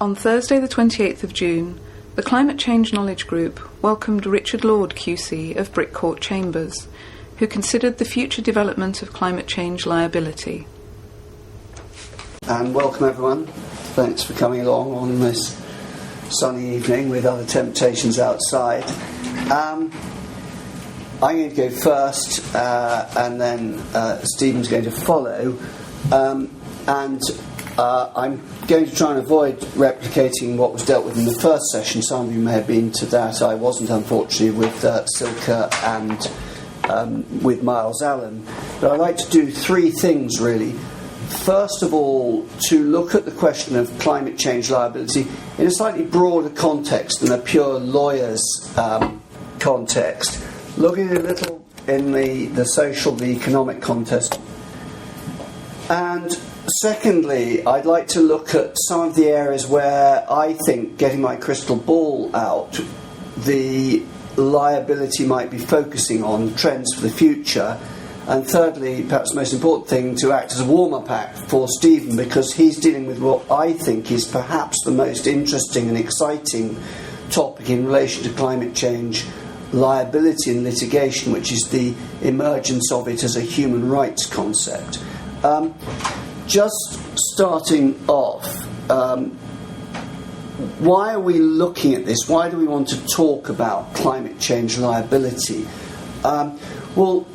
On Thursday the 28th of June, the Climate Change Knowledge Group welcomed Richard Lord QC of Brickcourt Chambers, who considered the future development of climate change liability. And welcome everyone. Thanks for coming along on this sunny evening with other temptations outside. I'm going to go first and then Stephen's going to follow. I'm going to try and avoid replicating what was dealt with in the first session. Some of you may have been to that. I wasn't, unfortunately, with Silke and with Miles Allen. But I'd like to do three things, really. First of all, to look at the question of climate change liability in a slightly broader context than a pure lawyer's context. Looking a little in the social, the economic context. And secondly, I'd like to look at some of the areas where I think, getting my crystal ball out, the liability might be focusing on trends for the future. And thirdly, perhaps the most important thing, to act as a warm-up act for Stephen, because he's dealing with what I think is perhaps the most interesting and exciting topic in relation to climate change liability and litigation, which is the emergence of it as a human rights concept. Just starting off, why are we looking at this? Why do we want to talk about climate change liability? Well,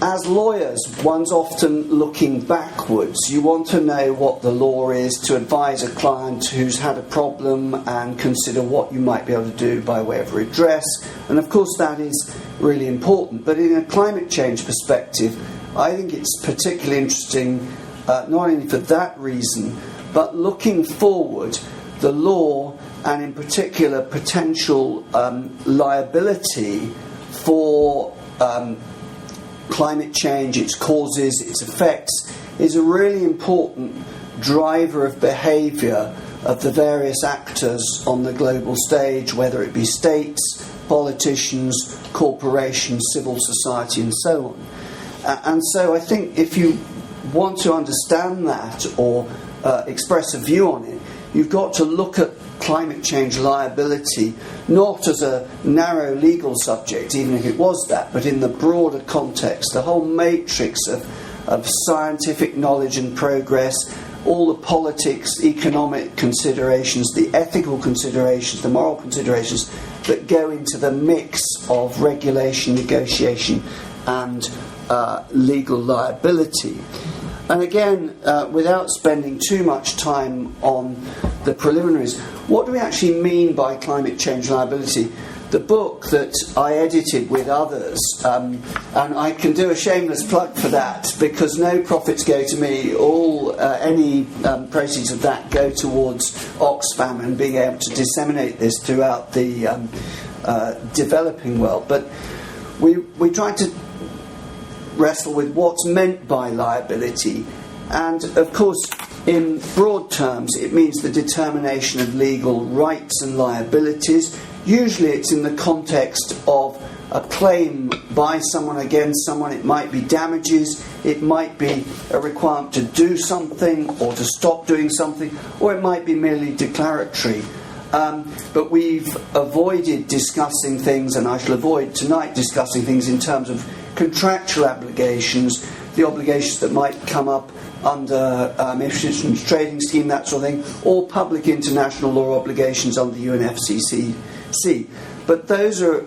as lawyers, one's often looking backwards. You want to know what the law is to advise a client who's had a problem and consider what you might be able to do by way of redress. And of course that is really important. But in a climate change perspective, I think it's particularly interesting, not only for that reason, but looking forward, the law, and in particular potential liability for climate change, its causes, its effects, is a really important driver of behaviour of the various actors on the global stage, whether it be states, politicians, corporations, civil society, and so on. And so I think if you want to understand that or express a view on it, you've got to look at climate change liability not as a narrow legal subject, even if it was that, but in the broader context, the whole matrix of scientific knowledge and progress, all the politics, economic considerations, the ethical considerations, the moral considerations that go into the mix of regulation, negotiation and legal liability. And again, without spending too much time on the preliminaries, what do we actually mean by climate change liability? The book that I edited with others, and I can do a shameless plug for that because no profits go to me, any proceeds of that go towards Oxfam and being able to disseminate this throughout the developing world. But we tried to wrestle with what's meant by liability, and of course in broad terms it means the determination of legal rights and liabilities. Usually it's in the context of a claim by someone against someone. It might be damages, it might be a requirement to do something or to stop doing something, or it might be merely declaratory. But we've avoided discussing things, and I shall avoid tonight discussing things in terms of contractual obligations, the obligations that might come up under emissions trading scheme, that sort of thing, or public international law obligations under the UNFCCC. But those are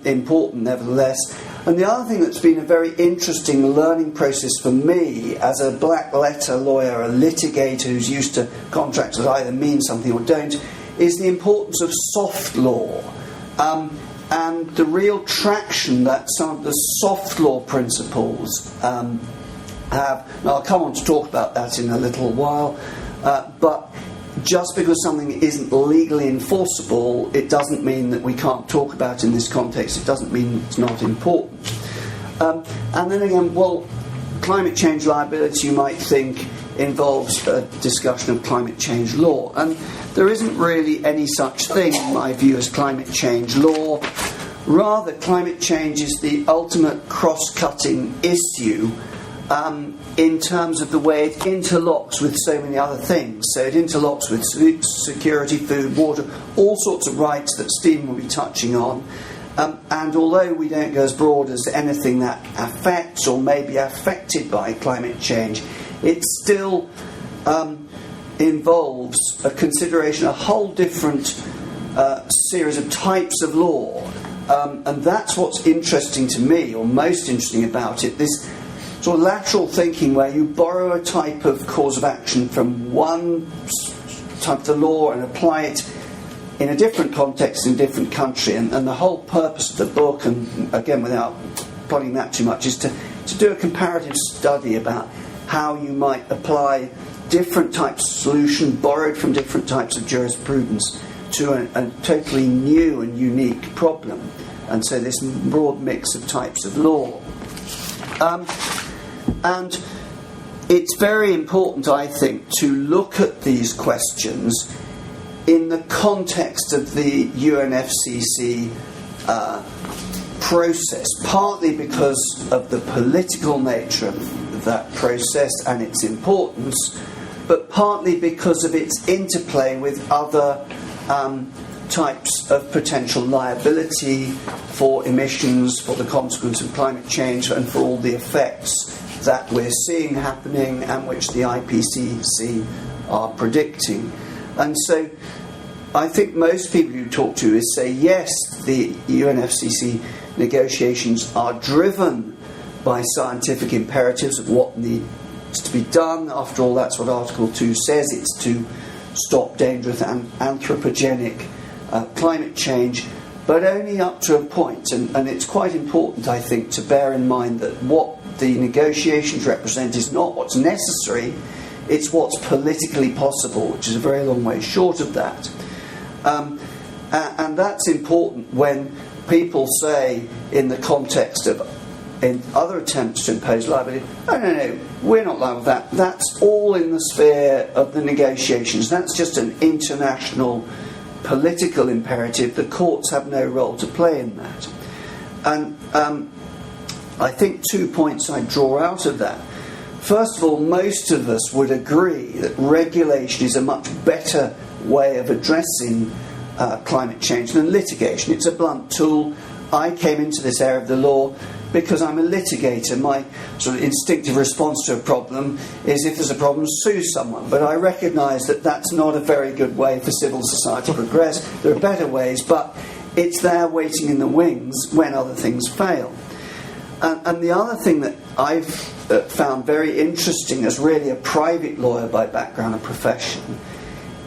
important nevertheless. And the other thing that's been a very interesting learning process for me as a black letter lawyer, a litigator who's used to contracts that either mean something or don't, is the importance of soft law. And the real traction that some of the soft law principles have. Now, I'll come on to talk about that in a little while, but just because something isn't legally enforceable, it doesn't mean that we can't talk about it in this context. It doesn't mean it's not important. And then again, well, climate change liability, you might think, involves a discussion of climate change law. And there isn't really any such thing, in my view, as climate change law. Rather, climate change is the ultimate cross-cutting issue in terms of the way it interlocks with so many other things. So it interlocks with security, food, water, all sorts of rights that Stephen will be touching on. And although we don't go as broad as anything that affects or may be affected by climate change, it still involves a consideration, a whole different series of types of law. And that's what's interesting to me, or most interesting about it, this sort of lateral thinking where you borrow a type of cause of action from one type of the law and apply it in a different context in a different country. And the whole purpose of the book, and again without plodding that too much, is to do a comparative study about how you might apply different types of solution borrowed from different types of jurisprudence to a totally new and unique problem. And so this broad mix of types of law. And it's very important, I think, to look at these questions in the context of the UNFCCC process, partly because of the political nature of that process and its importance, but partly because of its interplay with other types of potential liability for emissions, for the consequence of climate change, and for all the effects that we're seeing happening and which the IPCC are predicting. And so I think most people you talk to is say, yes, the UNFCCC negotiations are driven by scientific imperatives of what needs to be done. After all, that's what Article 2 says. It's to stop dangerous and anthropogenic climate change, but only up to a point. And it's quite important, I think, to bear in mind that what the negotiations represent is not what's necessary, it's what's politically possible, which is a very long way short of that. And that's important when people say, in the context of in other attempts to impose liability, no, we're not liable for that. That's all in the sphere of the negotiations. That's just an international political imperative. The courts have no role to play in that. And I think 2 points I draw out of that. First of all, most of us would agree that regulation is a much better way of addressing climate change than litigation. It's a blunt tool. I came into this area of the law because I'm a litigator. My sort of instinctive response to a problem is, if there's a problem, sue someone. But I recognise that that's not a very good way for civil society to progress. There are better ways, but it's there waiting in the wings when other things fail. And the other thing that I've found very interesting as really a private lawyer by background and profession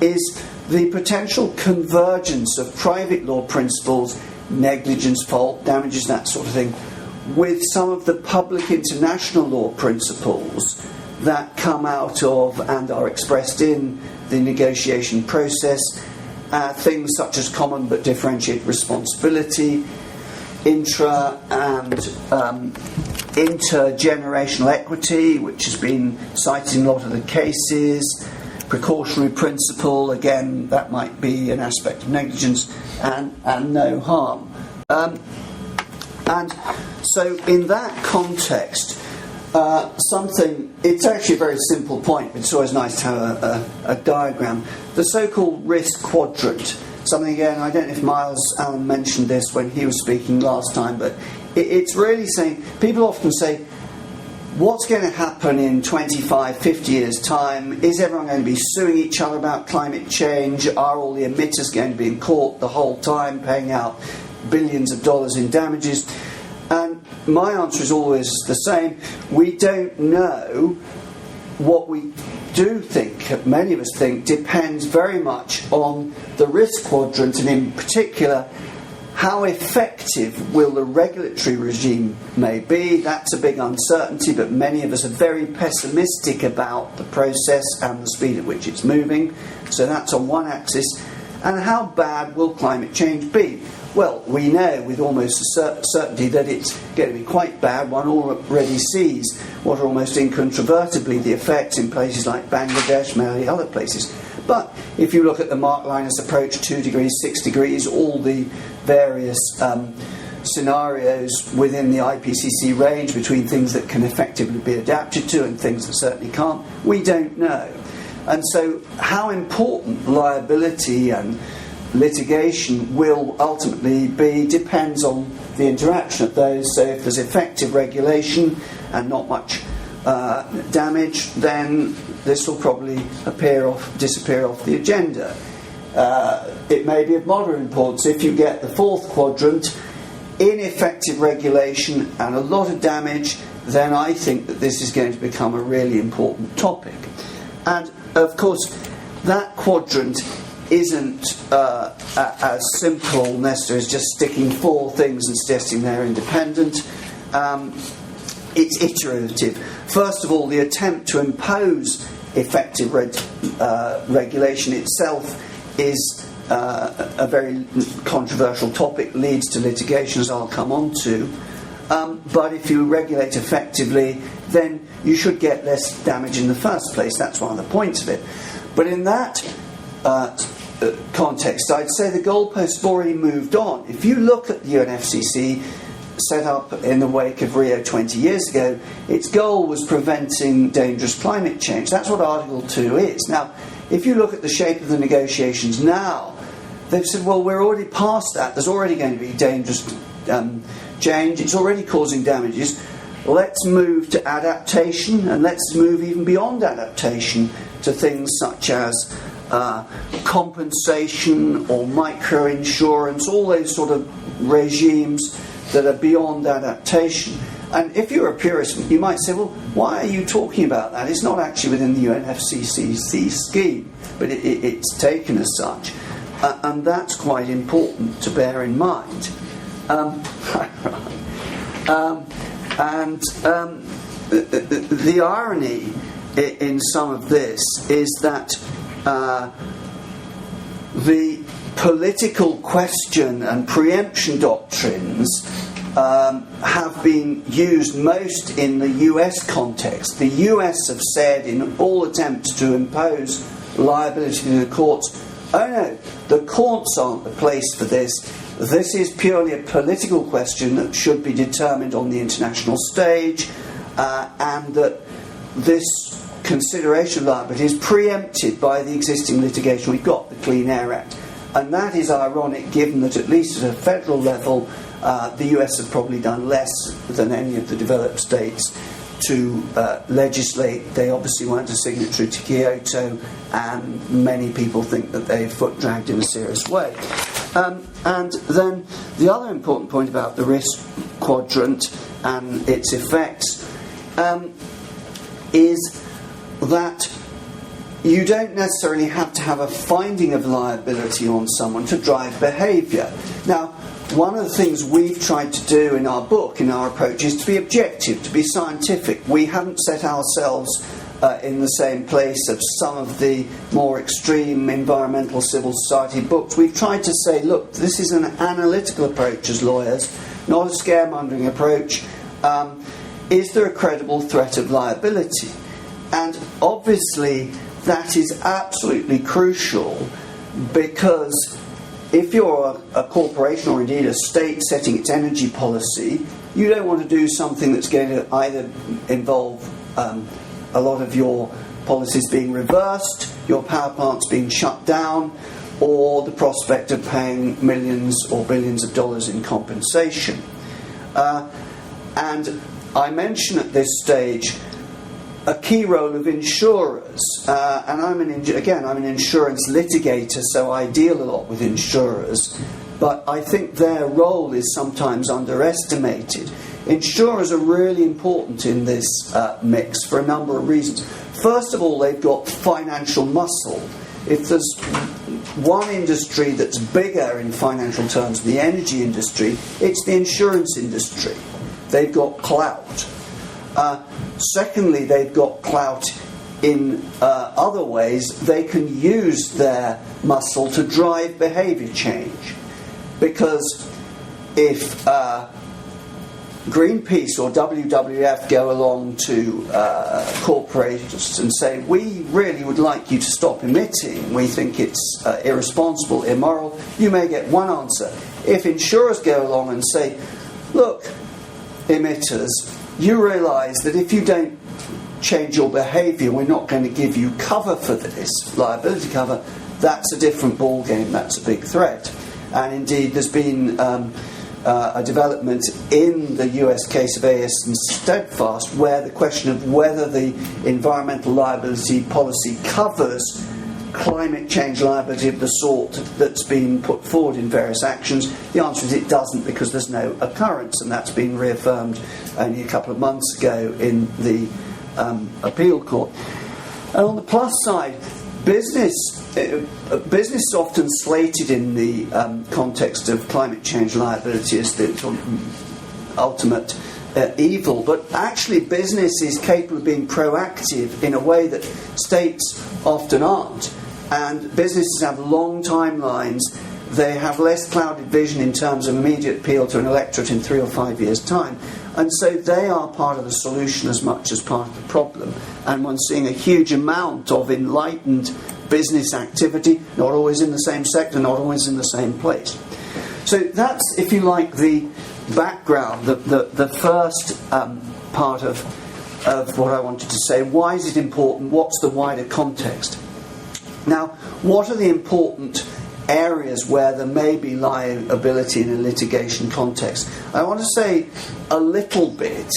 is the potential convergence of private law principles, negligence, fault, damages, that sort of thing, with some of the public international law principles that come out of and are expressed in the negotiation process, things such as common but differentiated responsibility, intra and intergenerational equity, which has been cited in a lot of the cases, precautionary principle, again, that might be an aspect of negligence, and no harm. And so in that context, it's actually a very simple point, but it's always nice to have a diagram. The so-called risk quadrant, something, again, I don't know if Miles Allen mentioned this when he was speaking last time, but it's really saying, people often say, what's going to happen in 25, 50 years' time? Is everyone going to be suing each other about climate change? Are all the emitters going to be in court the whole time, paying out billions of dollars in damages? And my answer is always the same. We don't know. What we do think, many of us think, depends very much on the risk quadrant, and in particular, how effective will the regulatory regime may be. That's a big uncertainty, but many of us are very pessimistic about the process and the speed at which it's moving. So that's on one axis. And how bad will climate change be? Well, we know with almost a certainty that it's going to be quite bad. One already sees what are almost incontrovertibly the effects in places like Bangladesh, many other places. But if you look at the Mark Linus approach, 2 degrees, 6 degrees, all the various scenarios within the IPCC range between things that can effectively be adapted to and things that certainly can't. We don't know. And so how important liability and litigation will ultimately be depends on the interaction of those. So if there's effective regulation and not much damage, then this will probably disappear off the agenda. It may be of moderate importance if you get the fourth quadrant, ineffective regulation and a lot of damage, then I think that this is going to become a really important topic. And of course, that quadrant isn't as simple necessarily as just sticking four things and suggesting they're independent. It's iterative. First of all, the attempt to impose effective regulation itself is a very controversial topic, leads to litigation, as I'll come on to. But if you regulate effectively, then you should get less damage in the first place. That's one of the points of it. But in that context, I'd say the goalposts have already moved on. If you look at the UNFCCC, set up in the wake of Rio 20 years ago, its goal was preventing dangerous climate change. That's what Article 2 is. Now, if you look at the shape of the negotiations now, they've said, well, we're already past that. There's already going to be dangerous change. It's already causing damages. Let's move to adaptation, and let's move even beyond adaptation to things such as compensation or micro-insurance, all those sort of regimes that are beyond adaptation. And if you're a purist, you might say, well, why are you talking about that? It's not actually within the UNFCCC scheme, but it's taken as such. And that's quite important to bear in mind. The irony in some of this is that the political question and preemption doctrines have been used most in the US context. The US have said in all attempts to impose liability to the courts, oh no, the courts aren't the place for this. This is purely a political question that should be determined on the international stage, and that this consideration of liability is preempted by the existing litigation. We've got the Clean Air Act. And that is ironic, given that at least at a federal level, the US have probably done less than any of the developed states to legislate. They obviously weren't a signatory to Kyoto, and many people think that they've foot dragged in a serious way. And then the other important point about the risk quadrant and its effects is that you don't necessarily have to have a finding of liability on someone to drive behaviour. Now, one of the things we've tried to do in our book, in our approach, is to be objective, to be scientific. We haven't set ourselves in the same place of some of the more extreme environmental civil society books. We've tried to say, look, this is an analytical approach as lawyers, not a scaremongering approach. Is there a credible threat of liability? And obviously, that is absolutely crucial, because if you're a corporation or indeed a state setting its energy policy, you don't want to do something that's going to either involve a lot of your policies being reversed, your power plants being shut down, or the prospect of paying millions or billions of dollars in compensation. And I mention at this stage a key role of insurers, and I'm an insurance litigator, so I deal a lot with insurers, but I think their role is sometimes underestimated. Insurers are really important in this mix for a number of reasons. First of all, they've got financial muscle. If there's one industry that's bigger in financial terms than the energy industry, it's the insurance industry. They've got clout. Secondly, they've got clout in other ways. They can use their muscle to drive behaviour change. Because if Greenpeace or WWF go along to corporations and say, we really would like you to stop emitting, we think it's irresponsible, immoral, you may get one answer. If insurers go along and say, look, emitters, you realise that if you don't change your behaviour, we're not going to give you cover for this, liability cover. That's a different ball game. That's a big threat. And indeed, there's been a development in the US case of AS and Steadfast, where the question of whether the environmental liability policy covers climate change liability of the sort that's been put forward in various actions. The answer is it doesn't, because there's no occurrence, and that's been reaffirmed only a couple of months ago in the appeal court. And on the plus side, business is often slated in the context of climate change liability as the ultimate evil, but actually business is capable of being proactive in a way that states often aren't. And businesses have long timelines. They have less clouded vision in terms of immediate appeal to an electorate in 3 or 5 years' time. And so they are part of the solution as much as part of the problem. And one's seeing a huge amount of enlightened business activity, not always in the same sector, not always in the same place. So that's, if you like, the background, the first part of what I wanted to say. Why is it important? What's the wider context? Now, what are the important areas where there may be liability in a litigation context? I want to say a little bit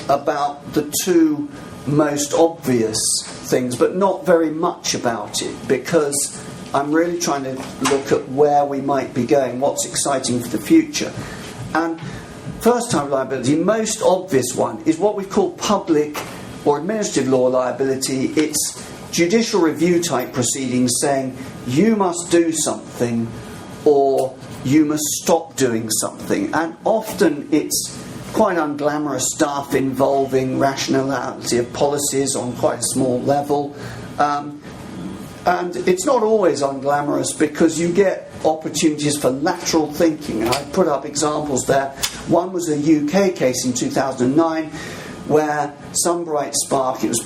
about the two most obvious things, but not very much about it, because I'm really trying to look at where we might be going, what's exciting for the future. And first type of liability, most obvious one, is what we call public or administrative law liability. It's judicial review type proceedings saying you must do something or you must stop doing something. And often it's quite unglamorous stuff involving rationality of policies on quite a small level. And it's not always unglamorous, because you get opportunities for lateral thinking. And I put up examples there. One was a UK case in 2009 where some bright spark, it was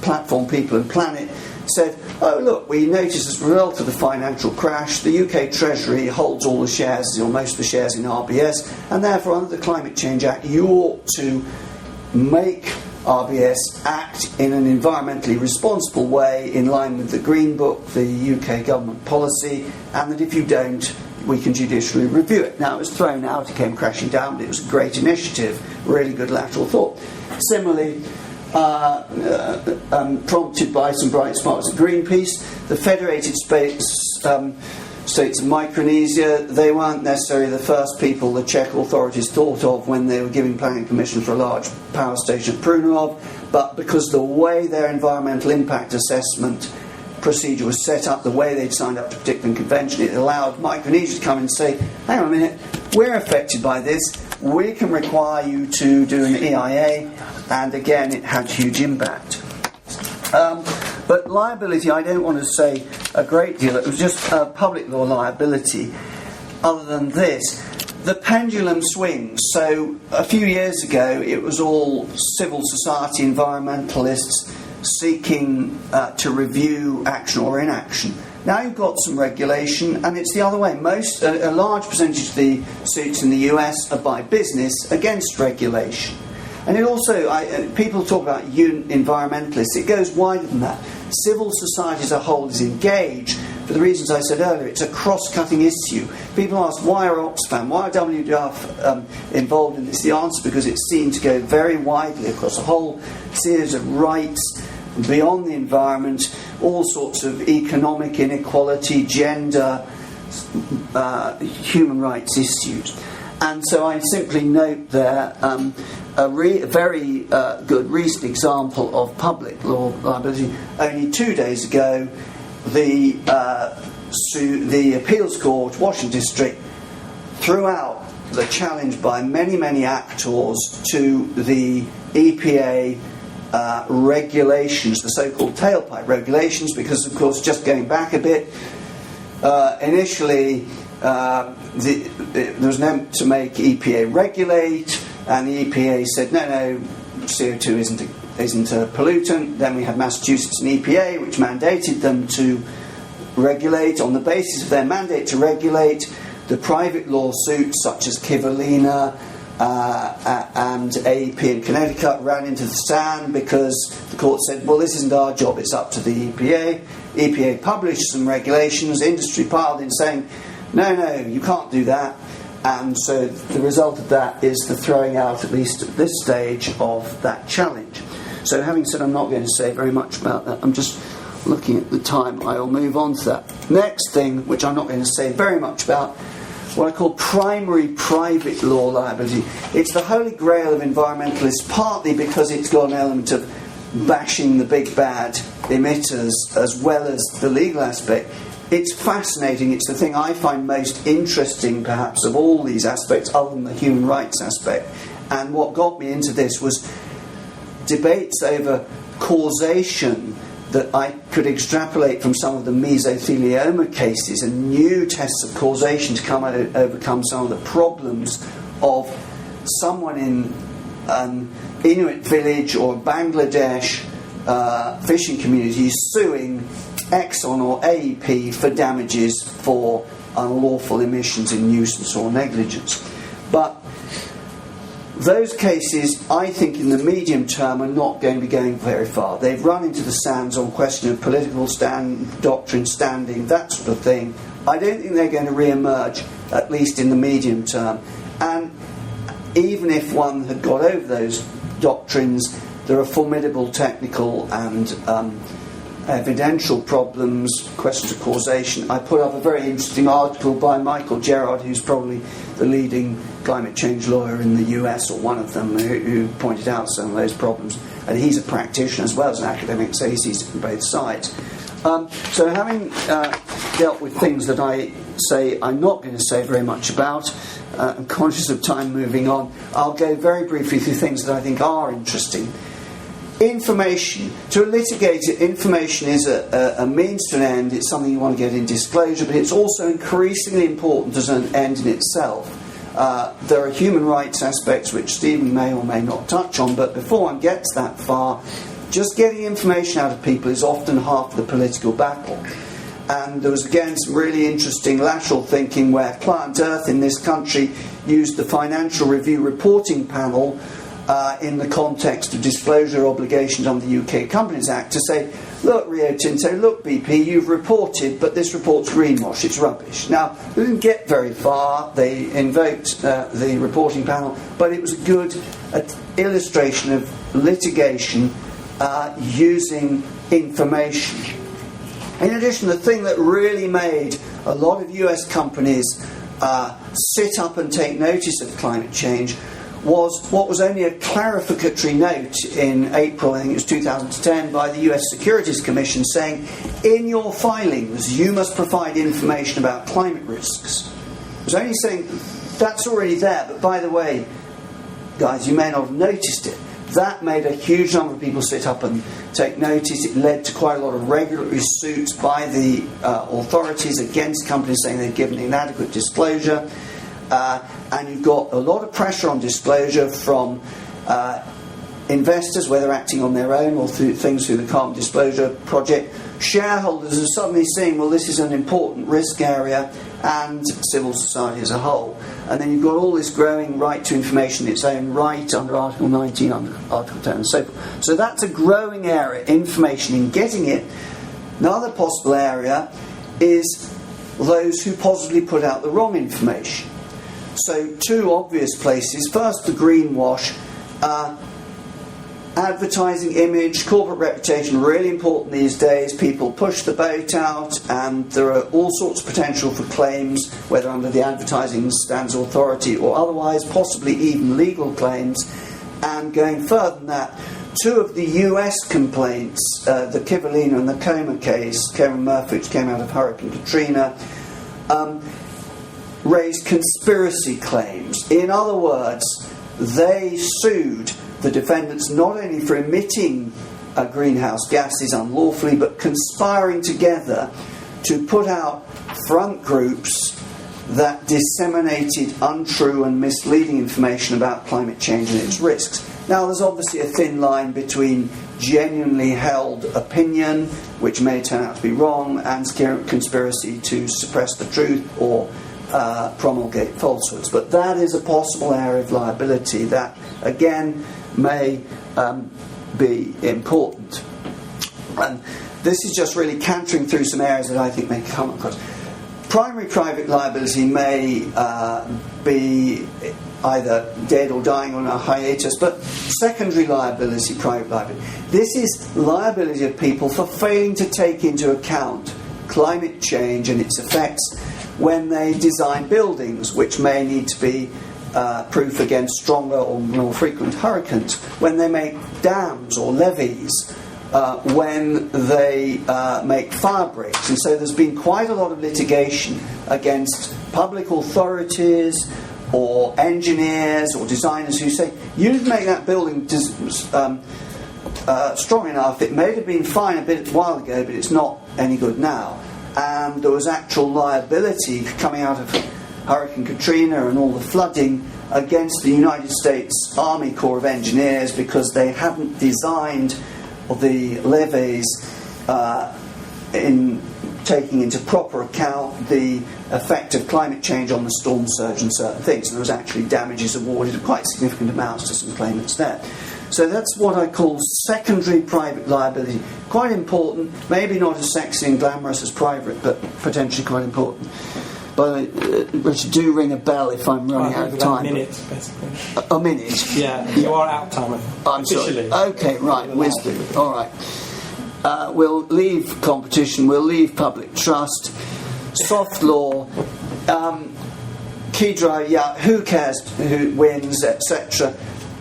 Platform People and Planet, said, oh look, we noticed as a result of the financial crash, the UK Treasury holds all the shares, or most of the shares, in RBS, and therefore under the Climate Change Act you ought to make RBS act in an environmentally responsible way in line with the Green Book, the UK government policy, and that if you don't, we can judicially review it. Now, it was thrown out, it came crashing down, but it was a great initiative, really good lateral thought. Similarly, prompted by some bright sparks at Greenpeace, the Federated States of Micronesia, they weren't necessarily the first people the Czech authorities thought of when they were giving planning permission for a large power station at Prunov, but because the way their environmental impact assessment procedure was set up, the way they'd signed up to a particular convention, it allowed Micronesia to come and say, hang on a minute, we're affected by this, we can require you to do an EIA, and again it had huge impact. But liability, I don't want to say a great deal. It was just public law liability. Other than this, the pendulum swings. So a few years ago, it was all civil society environmentalists seeking to review action or inaction. Now you've got some regulation, and it's the other way. A large percentage of the suits in the US are by business against regulation. And it also, people talk about environmentalists. It goes wider than that. Civil society as a whole is engaged for the reasons I said earlier. It's a cross-cutting issue. People ask, why are Oxfam, why are WWF involved in this? The answer, because it's seen to go very widely across a whole series of rights beyond the environment, all sorts of economic inequality, gender, human rights issues. And so I simply note there a very good recent example of public law liability. Only 2 days ago, the appeals court, Washington District, threw out the challenge by many actors to the EPA regulations, the so-called tailpipe regulations, because, of course, just going back a bit, initially there was an attempt to make EPA regulate, and the EPA said, no, CO2 isn't a pollutant. Then we had Massachusetts and EPA, which mandated them to regulate. On the basis of their mandate to regulate, the private lawsuits, such as Kivalina, and AEP in Connecticut ran into the stand because the court said, well, this isn't our job, it's up to the EPA. EPA published some regulations, industry piled in saying, no, you can't do that. And so the result of that is the throwing out, at least at this stage, of that challenge. So having said I'm not going to say very much about that, I'm just looking at the time, I'll move on to that. Next thing, which I'm not going to say very much about, what I call primary private law liability. It's the holy grail of environmentalists, partly because it's got an element of bashing the big bad emitters as well as the legal aspect. It's fascinating. It's the thing I find most interesting, perhaps, of all these aspects, other than the human rights aspect. And what got me into this was debates over causation that I could extrapolate from some of the mesothelioma cases and new tests of causation to come out overcome some of the problems of someone in an Inuit village or Bangladesh fishing community suing Exxon or AEP for damages for unlawful emissions in nuisance or negligence. But those cases, I think, in the medium term are not going to be going very far. They've run into the sands on question of political doctrine, standing, that sort of thing. I don't think they're going to re-emerge, at least in the medium term. And even if one had got over those doctrines, there are formidable technical and evidential problems, questions of causation. I put up a very interesting article by Michael Gerard, who's probably the leading climate change lawyer in the US, or one of them, who pointed out some of those problems. And he's a practitioner as well as an academic, so he sees it from both sides. So having dealt with things that I say I'm not going to say very much about, I'm conscious of time moving on, I'll go very briefly through things that I think are interesting. Information. To litigate it, information is a means to an end. It's something you want to get in disclosure, but it's also increasingly important as an end in itself. There are human rights aspects which Stephen may or may not touch on, but before one gets that far, just getting information out of people is often half the political battle. And there was again some really interesting lateral thinking where Client Earth in this country used the Financial Review Reporting Panel in the context of disclosure obligations under the UK Companies Act to say, look Rio Tinto, look BP, you've reported, but this report's greenwash, it's rubbish. Now, they didn't get very far, they invoked the reporting panel, but it was a good illustration of litigation using information. In addition, the thing that really made a lot of US companies sit up and take notice of climate change was what was only a clarificatory note in April, I think it was 2010, by the US Securities Commission saying, in your filings you must provide information about climate risks. It was only saying, that's already there, but by the way, guys, you may not have noticed it. That made a huge number of people sit up and take notice. It led to quite a lot of regulatory suits by the authorities against companies saying they'd given inadequate disclosure. And you've got a lot of pressure on disclosure from investors, whether acting on their own or through the Carbon Disclosure Project. Shareholders are suddenly seeing, well, this is an important risk area, and civil society as a whole. And then you've got all this growing right to information in its own right under Article 19, under Article 10 and so forth. So that's a growing area, information in getting it. Another possible area is those who possibly put out the wrong information. So two obvious places. First, the greenwash. Advertising, image, corporate reputation, really important these days. People push the boat out, and there are all sorts of potential for claims, whether under the Advertising Standards Authority or otherwise, possibly even legal claims. And going further than that, two of the US complaints, the Kivalina and the Coma case, Cameron Murphy, which came out of Hurricane Katrina, raised conspiracy claims. In other words, they sued the defendants not only for emitting greenhouse gases unlawfully, but conspiring together to put out front groups that disseminated untrue and misleading information about climate change and its risks. Now, there's obviously a thin line between genuinely held opinion, which may turn out to be wrong, and conspiracy to suppress the truth or promulgate falsehoods. But that is a possible area of liability that, again, may be important. And this is just really cantering through some areas that I think may come across. Primary private liability may be either dead or dying on a hiatus, but secondary liability, private liability, this is liability of people for failing to take into account climate change and its effects when they design buildings, which may need to be proof against stronger or more frequent hurricanes, when they make dams or levees, when they make fire breaks. And so there's been quite a lot of litigation against public authorities or engineers or designers who say, you didn't make that building strong enough, it may have been fine a while ago, but it's not any good now. And there was actual liability coming out of Hurricane Katrina and all the flooding against the United States Army Corps of Engineers because they hadn't designed the levees in taking into proper account the effect of climate change on the storm surge and certain things. And there was actually damages awarded of quite significant amounts to some claimants there. So that's what I call secondary private liability. Quite important, maybe not as sexy and glamorous as private, but potentially quite important. But Richard, do ring a bell if I'm running out of time. A minute, basically. A minute? Yeah, you are out of time, I'm officially. Sorry. Okay, right, wisdom. All right. We'll leave competition, we'll leave public trust, soft law, key drive, who cares who wins, etc.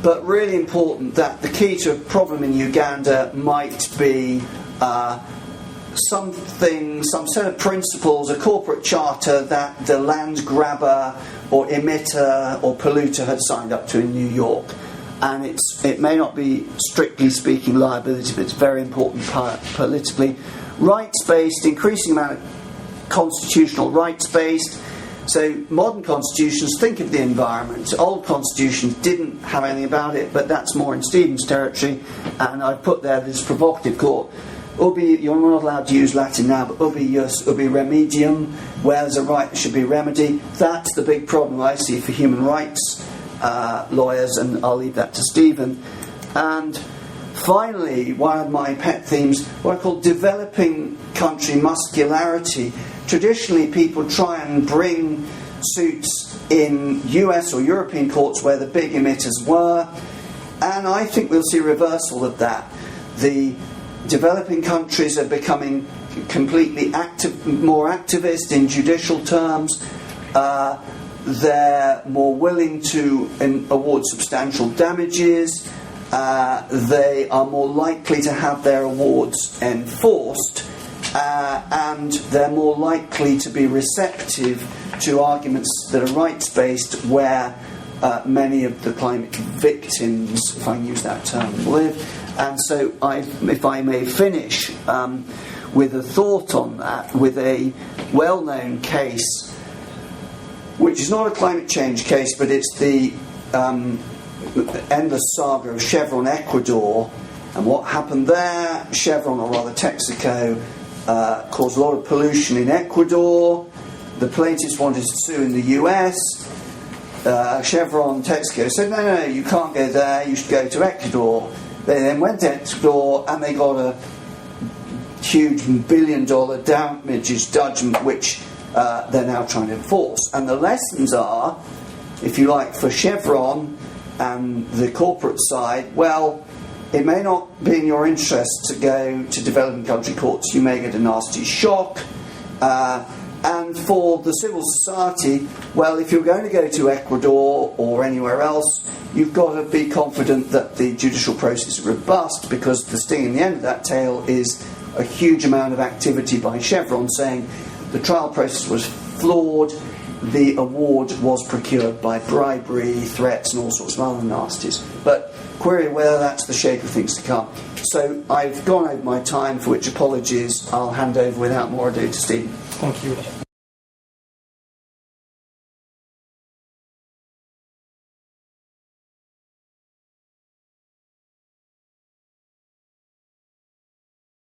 But really important that the key to a problem in Uganda might be some set of principles, a corporate charter that the land grabber or emitter or polluter had signed up to in New York. And it may not be strictly speaking liability, but it's very important politically. Rights-based, increasing amount of constitutional rights-based. So modern constitutions think of the environment. Old constitutions didn't have anything about it, but that's more in Stephen's territory. And I've put there this provocative court. Ubi, you're not allowed to use Latin now, but ubi jus, ubi remedium, where there's a right, there should be remedy. That's the big problem I see for human rights lawyers, and I'll leave that to Stephen. And finally, one of my pet themes, what I call developing country muscularity. Traditionally, people try and bring suits in US or European courts where the big emitters were, and I think we'll see a reversal of that. The developing countries are becoming completely more activist in judicial terms. They're more willing to award substantial damages. They are more likely to have their awards enforced, and they're more likely to be receptive to arguments that are rights-based, where many of the climate victims, if I can use that term, live. And so, if I may finish with a thought on that, with a well-known case, which is not a climate change case, but it's the endless saga of Chevron Ecuador. And what happened there, Chevron, or rather Texaco, caused a lot of pollution in Ecuador. The plaintiffs wanted to sue in the US. Chevron, Texaco said, no, you can't go there, you should go to Ecuador. They then went to Ecuador and they got a huge $1 billion damages judgment, which they're now trying to enforce. And the lessons are, if you like, for Chevron and the corporate side, well, it may not be in your interest to go to developing country courts. You may get a nasty shock. And for the civil society, well, if you're going to go to Ecuador or anywhere else, you've got to be confident that the judicial process is robust, because the sting in the end of that tail is a huge amount of activity by Chevron saying the trial process was flawed, the award was procured by bribery, threats, and all sorts of other nasties. But query whether that's the shape of things to come. So I've gone over my time, for which apologies. I'll hand over without more ado to Stephen. Thank you.